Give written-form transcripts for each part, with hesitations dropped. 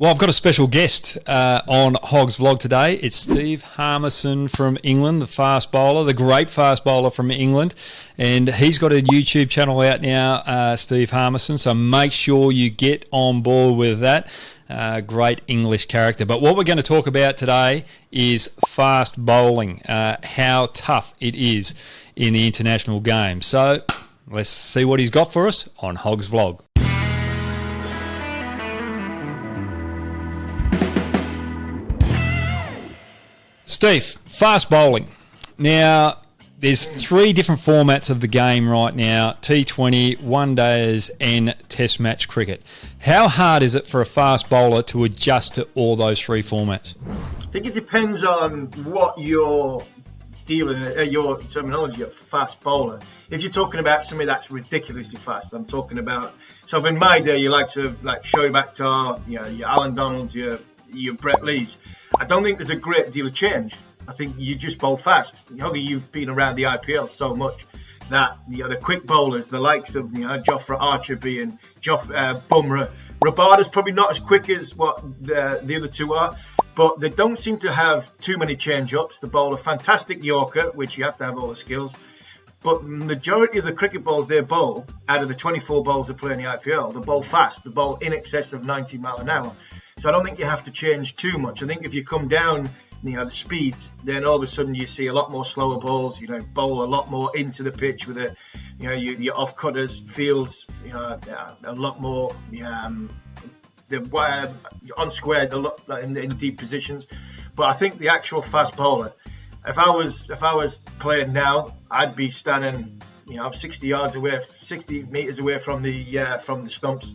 Well, I've got a special guest on Hoggs Vlog today. It's Steve Harmison from England, the fast bowler, the great fast bowler from England. And he's got a YouTube channel out now, Steve Harmison, so make sure you get on board with that. Great English character. But what we're going to talk about today is fast bowling, how tough it is in the international game. So let's see what he's got for us on Hoggs Vlog. Steve, fast bowling. Now, there's three different formats of the game right now: T20, one days, and Test match cricket. How hard is it for a fast bowler to adjust to all those three formats? I think it depends on what you're dealing, your terminology of fast bowler. If you're talking about somebody that's ridiculously fast, I'm talking about. So in my day, you like to show back to your Alan Donalds, your Brett Lees. I don't think there's a great deal of change. I think you just bowl fast. Hoggy, you've been around the IPL so much that the quick bowlers, the likes of Jofra Archer and Bumrah, Rabada's probably not as quick as what the other two are, but they don't seem to have too many change-ups. They bowl a fantastic Yorker, which you have to have all the skills. But majority of the cricket balls they bowl, out of the 24 balls they play in the IPL, they bowl fast. They bowl in excess of 90 mile an hour. So I don't think you have to change too much. I think if you come down, the speeds, then all of a sudden you see a lot more slower balls. Bowl a lot more into the pitch with it. Your off cutters, fields, a lot more. The unsquared a lot in deep positions. But I think the actual fast bowler, if I was playing now, I'd be standing, 60 meters away from the stumps.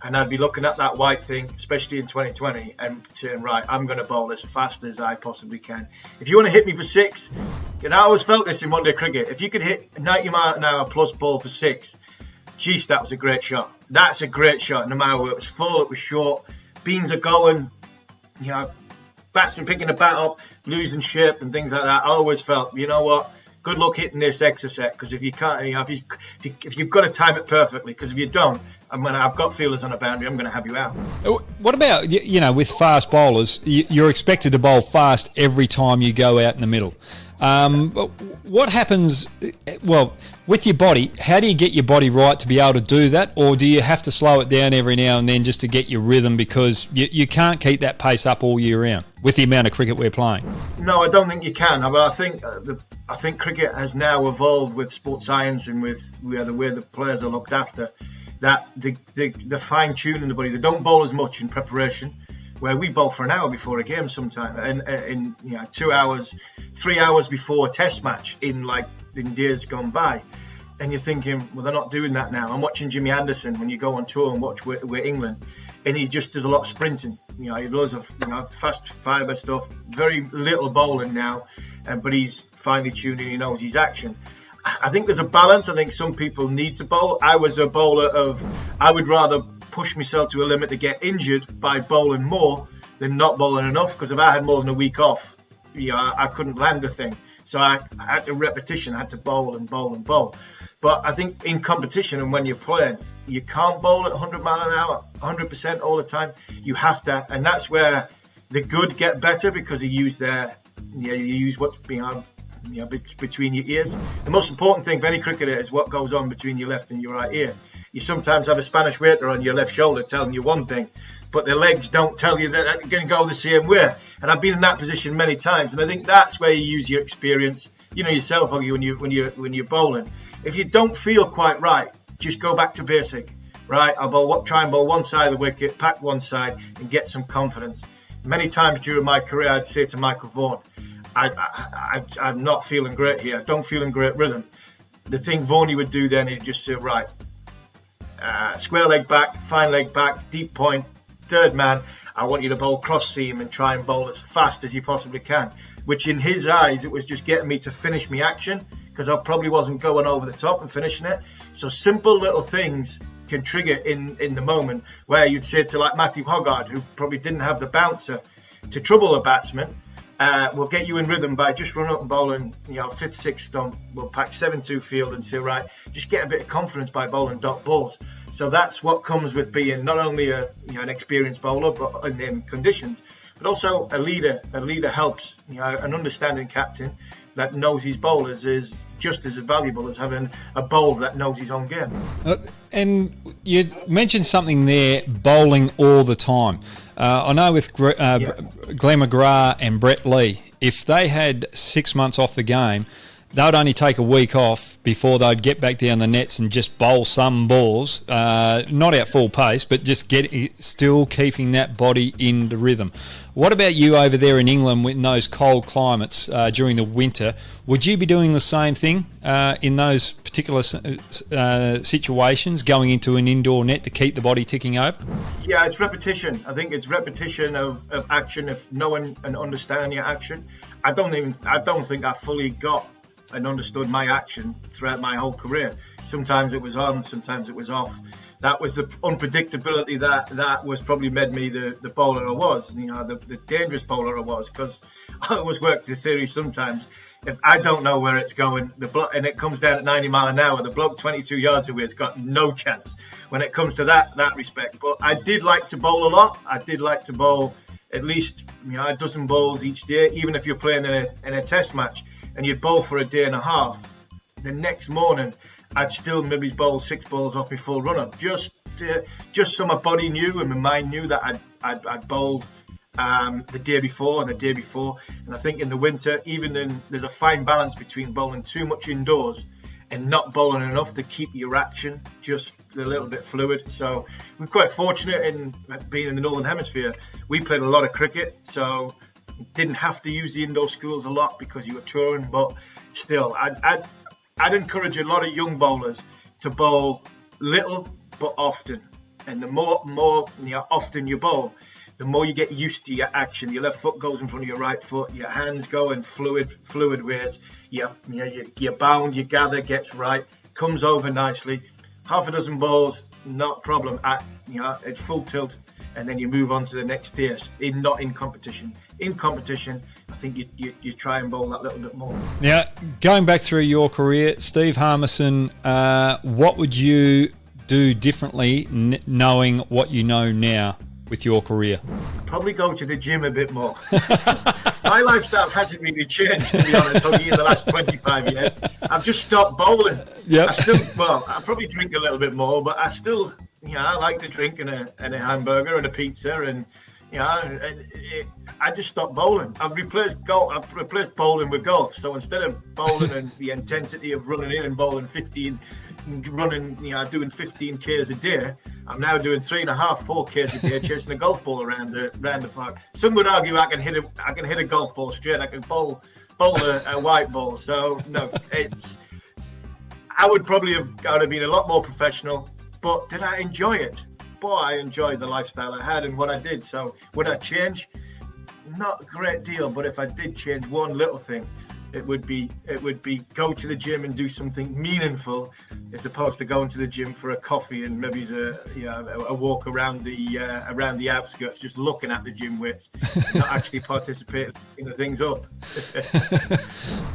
And I'd be looking at that white thing, especially in 2020, and saying, right, I'm going to bowl as fast as I possibly can. If you want to hit me for six, I always felt this in one-day cricket. If you could hit 90 mile an hour plus ball for six, geez, that was a great shot. That's a great shot, no matter whether it was full, it was short. Beans are going, batsman picking the bat up, losing shape and things like that. I always felt, you know what? Good luck hitting this extra set, because if you can't, if you've got to time it perfectly, because if you don't, I've got feelers on a boundary, I'm going to have you out. What about, with fast bowlers, you're expected to bowl fast every time you go out in the middle. What happens, with your body, how do you get your body right to be able to do that? Or do you have to slow it down every now and then just to get your rhythm, because you can't keep that pace up all year round with the amount of cricket we're playing? No, I don't think you can. I think cricket has now evolved with sports science and with the way the players are looked after, that the fine-tuning the body. They don't bowl as much in preparation, where we bowl for an hour before a game sometimes, and 2 hours, 3 hours before a test match in days gone by. And you're thinking, well, they're not doing that now. I'm watching Jimmy Anderson when you go on tour and watch We're England, and he just does a lot of sprinting. He does fast fibre stuff, very little bowling now, but he's finely tuned and he knows his action. I think there's a balance. I think some people need to bowl. I was a bowler I would rather push myself to a limit to get injured by bowling more than not bowling enough, because if I had more than a week off, I couldn't land the thing. So I had to repetition, I had to bowl and bowl and bowl. But I think in competition and when you're playing, you can't bowl at 100 mile an hour, 100% all the time. You have to, and that's where the good get better, because you use what's behind, between your ears. The most important thing for any cricketer is what goes on between your left and your right ear. You sometimes have a Spanish waiter on your left shoulder telling you one thing, but the legs don't tell you that they're going to go the same way. And I've been in that position many times, and I think that's where you use your experience. Yourself, Hoggy, when you're bowling. If you don't feel quite right, just go back to basic. Right, try and bowl one side of the wicket, pack one side, and get some confidence. Many times during my career, I'd say to Michael Vaughan, I'm not feeling great here. I don't feel in great rhythm. The thing Vaughan would do then, he'd just say, right, square leg back, fine leg back, deep point, third man. I want you to bowl cross seam and try and bowl as fast as you possibly can. Which in his eyes, it was just getting me to finish my action, because I probably wasn't going over the top and finishing it. So simple little things can trigger in the moment, where you'd say to Matthew Hoggard, who probably didn't have the bouncer to trouble a batsman, we'll get you in rhythm by just run up and bowling, 5th, 6th stump. We'll pack 7-2 field and say, right, just get a bit of confidence by bowling dot balls. So that's what comes with being not only an experienced bowler, but in them conditions, but also a leader. A leader helps. An understanding captain that knows his bowlers is just as valuable as having a bowler that knows his own game. And you mentioned something there, bowling all the time. I know with Glenn McGrath and Brett Lee, if they had 6 months off the game, they would only take a week off before they'd get back down the nets and just bowl some balls, not at full pace, but just still keeping that body in the rhythm. What about you over there in England in those cold climates during the winter? Would you be doing the same thing in those particular situations, going into an indoor net to keep the body ticking over? Yeah, it's repetition. I think it's repetition of action, of knowing and understanding your action. I don't think I fully got and understood my action throughout my whole career. Sometimes it was on, sometimes it was off. That was the unpredictability that was probably made me the bowler I was, the dangerous bowler I was, because I always worked the theory sometimes. If I don't know where it's going, and it comes down at 90 mile an hour, the bloke 22 yards away has got no chance when it comes to that respect. But I did like to bowl a lot. I did like to bowl at least a dozen balls each day, even if you're playing in a test match and you'd bowl for a day and a half. The next morning, I'd still maybe bowl 6 balls off my full run-up, just so my body knew and my mind knew that I'd bowled the day before and the day before. And I think in the winter, there's a fine balance between bowling too much indoors and not bowling enough to keep your action just a little bit fluid. So we're quite fortunate in being in the Northern Hemisphere. We played a lot of cricket, so didn't have to use the indoor schools a lot because you were touring, but still, I'd encourage a lot of young bowlers to bowl little but often. And the more often you bowl, the more you get used to your action. Your left foot goes in front of your right foot, your hands go in fluid ways, your bound, your gather gets right, comes over nicely. Half a dozen balls, not a problem, at full tilt, and then you move on to the next tier. Not in competition. In competition, I think you try and bowl that little bit more. Now, going back through your career, Steve Harmison, what would you do differently knowing what you know now with your career? Probably go to the gym a bit more. My lifestyle hasn't really changed, to be honest, over the last 25 years. I've just stopped bowling. Yep. I probably drink a little bit more, but I still, I like to drink and a hamburger and a pizza, and I just stopped bowling. I've replaced bowling with golf. So instead of bowling and the intensity of running in and bowling doing 15 Ks a day, I'm now doing 3.5, 4 Ks a day, chasing a golf ball around the park. Some would argue I can hit a golf ball straight. I can bowl a white ball. So no, I would probably have been a lot more professional. But did I enjoy it? Boy, I enjoyed the lifestyle I had and what I did. So would I change? Not a great deal, but if I did change one little thing, it would be go to the gym and do something meaningful, as opposed to going to the gym for a coffee and maybe a walk around the outskirts, just looking at the gym weights, not actually participating in the things up.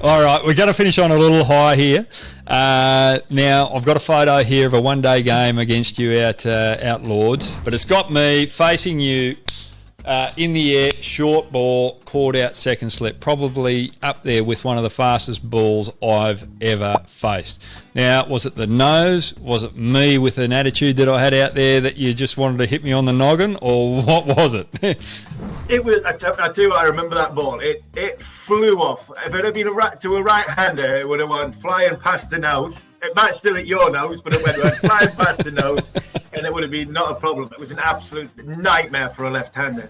All right, we're going to finish on a little high here. Now, I've got a photo here of a one-day game against you out Lords, but it's got me facing you in the air, short ball, caught out second slip, probably up there with one of the fastest balls I've ever faced. Now, was it the nose? Was it me with an attitude that I had out there that you just wanted to hit me on the noggin, or what was it? It was. I tell you what, I remember that ball. It flew off. If it had been to a right-hander, it would have went flying past the nose. It might still hit your nose, but it went flying past the nose, and it would have been not a problem. It was an absolute nightmare for a left-hander.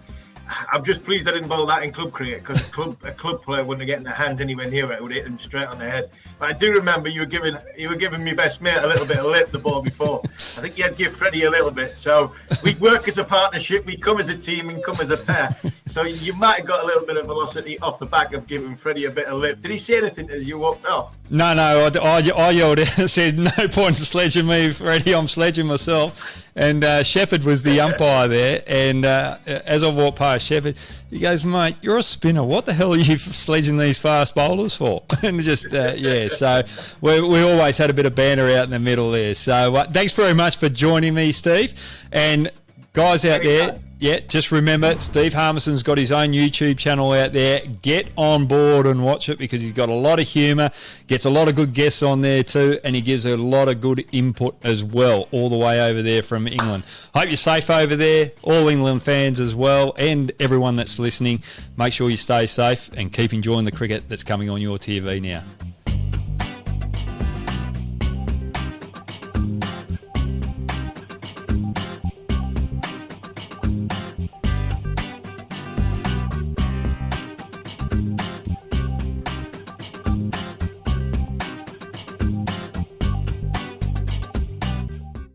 I'm just pleased I didn't bowl that in club cricket, because a club player wouldn't have gotten their hands anywhere near it. It would have hit them straight on the head. But I do remember you were giving me best mate a little bit of lip the ball before. I think you had to give Freddie a little bit. So we work as a partnership, we come as a team and come as a pair. So you might have got a little bit of velocity off the back of giving Freddie a bit of lip. Did he say anything as you walked off? No, I yelled out and said, no point in sledging me, Freddie, I'm sledging myself. And Shepherd was the umpire there. And as I walked past Shepherd, he goes, "Mate, you're a spinner. What the hell are you sledging these fast bowlers for?" And just, so we always had a bit of banter out in the middle there. So thanks very much for joining me, Steve. And guys out there, just remember, Steve Harmison's got his own YouTube channel out there. Get on board and watch it because he's got a lot of humour, gets a lot of good guests on there too, and he gives a lot of good input as well, all the way over there from England. Hope you're safe over there, all England fans as well, and everyone that's listening. Make sure you stay safe and keep enjoying the cricket that's coming on your TV now.